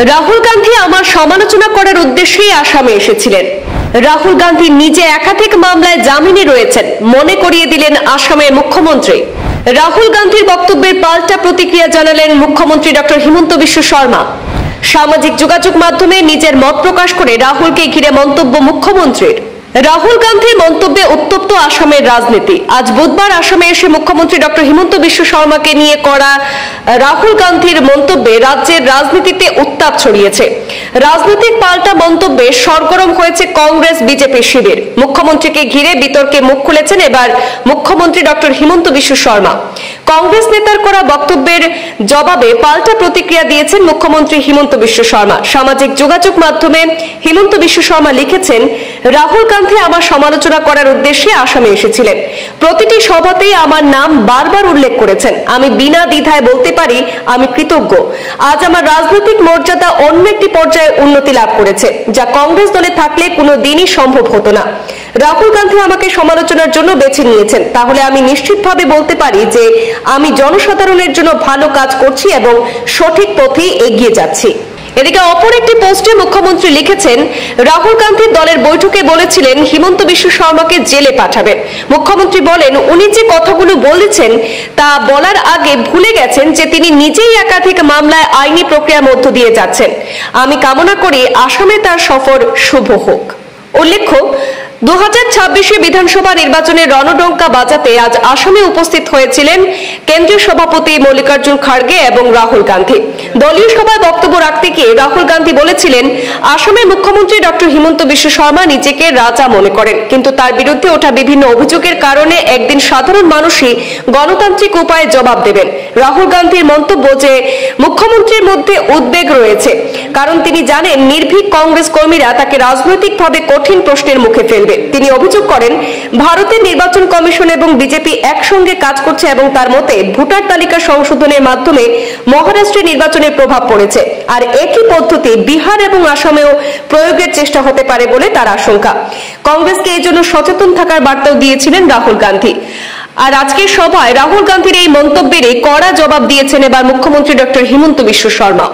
রাহুল গান্ধী আমার সমালোচনা করার উদ্দেশ্যেই আসামে এসেছিলেন। রাহুল গান্ধী নিজে একাধিক মামলায় জামিনে রয়েছেন মনে করিয়ে দিলেন আসামের মুখ্যমন্ত্রী। রাহুল গান্ধীর বক্তব্যের পাল্টা প্রতিক্রিয়া জানালেন মুখ্যমন্ত্রী ডক্টর হিমন্ত বিশ্ব শর্মা। সামাজিক যোগাযোগ মাধ্যমে নিজের মত প্রকাশ করে রাহুলকে ঘিরে মন্তব্য মুখ্যমন্ত্রীর। রাহুল গান্ধীর মন্তব্যে উত্তপ্ত আসামের রাজনীতি। আজ বুধবার আসামে এসে মুখ্যমন্ত্রী ডক্টর হিমন্ত বিশ্ব শর্মাকে নিয়ে করা রাহুল গান্ধীর মন্তব্যে রাজ্যের রাজনীতিতে উত্তাপ ছড়িয়েছে। রাজনৈতিক পাল্টা মন্তব্যে সরগরম হয়েছে কংগ্রেস বিজেপি শিবির। মুখ্যমন্ত্রীকে ঘিরে বিতর্কে মুখ খুলেছেন এবার মুখ্যমন্ত্রী ডক্টর হিমন্ত বিশ্ব শর্মা। কংগ্রেস নেতার করা বক্তব্যের জবাবে পাল্টা প্রতিক্রিয়া দিয়েছেন মুখ্যমন্ত্রী হিমন্ত বিশ্ব শর্মা। সামাজিক যোগাযোগ মাধ্যমে হিমন্ত বিশ্ব শর্মা লিখেছেন, রাহুল গান্ধী আমার সমালোচনা করার উদ্দেশ্যে আসামে এসেছিলেন। প্রতিটি সভাতেই আমার নাম বারবার উল্লেখ করেছেন। আমি বিনা দ্বিধায় বলতে পারি আমি কৃতজ্ঞ। আজ আমার রাজনৈতিক মর্যাদা অন্য একটি পর্যায়ে উন্নতি লাভ করেছে, যা কংগ্রেস দলে থাকলে কোনো দিনই সম্ভব হতো না। রাহুল গান্ধী আমাকে সমালোচনার জন্য বেছে নিয়েছেন, তাহলে আমি নিশ্চিতভাবে বলতে পারি যে আমি জনসাধারণের জন্য ভালো কাজ করছি এবং সঠিক পথে এগিয়ে যাচ্ছি। এদিকে অপর একটি পোস্টে মুখ্যমন্ত্রী লিখেছেন, রাহুল গান্ধী দলের বৈঠকে বলেছিলেন হিমন্ত বিশ্ব শর্মাকে জেলে পাঠাবেন। মুখ্যমন্ত্রী বলেন, উনি যে কথাগুলো বলেছেন তা বলার আগে ভুলে গেছেন যে তিনি নিজেই একাধিক মামলায় আইনি প্রক্রিয়ার মধ্য দিয়ে যাচ্ছেন। আমি কামনা করি আসামে তার সফর শুভ হোক। উল্লেখ্য, 2026 বিধানসভা নির্বাচনের রণডঙ্কা বাজাতে আজ আসামে উপস্থিত হয়েছিলেন কেন্দ্রীয় সভাপতি মল্লিকার্জুন খাড়গে এবং রাহুল গান্ধী। দলীয় সভায় বক্তব্য রাখতে গিয়ে রাহুল গান্ধী বলেছিলেন, আসামের মুখ্যমন্ত্রী ডক্টর হিমন্ত বিশ্ব শর্মা নিজেকে রাজা মনে করেন, কিন্তু তার বিরুদ্ধে ওঠা বিভিন্ন অভিযোগের কারণে একদিন সাধারণ মানুষই গণতান্ত্রিক উপায়ে জবাব দেবেন। রাহুল গান্ধীর মন্তব্য যে মুখ্যমন্ত্রীর মধ্যে উদ্বেগ রয়েছে, কারণ তিনি জানেন নির্ভীক কংগ্রেস কর্মীরা তাকে রাজনৈতিকভাবে কঠিন প্রশ্নের মুখে ফেলবে। তিনি অভিযোগ করেন, ভারতের নির্বাচন কমিশন এবং বিজেপি একসঙ্গে কাজ করছে এবং তার মতে ভোটার তালিকা সংশোধনের মাধ্যমে মহারাষ্ট্রের নির্বাচনের প্রভাব পড়েছে, আর একই পদ্ধতি বিহার এবং আসামেও প্রয়োগের চেষ্টা হতে পারে বলে তার আশঙ্কা। কংগ্রেসকে এই জন্য সচেতন থাকার বার্তাও দিয়েছিলেন রাহুল গান্ধী। আর আজকের সভায় রাহুল গান্ধীর এই মন্তব্যেরই কড়া জবাব দিয়েছেন এবার মুখ্যমন্ত্রী ডক্টর হিমন্ত বিশ্ব শর্মা।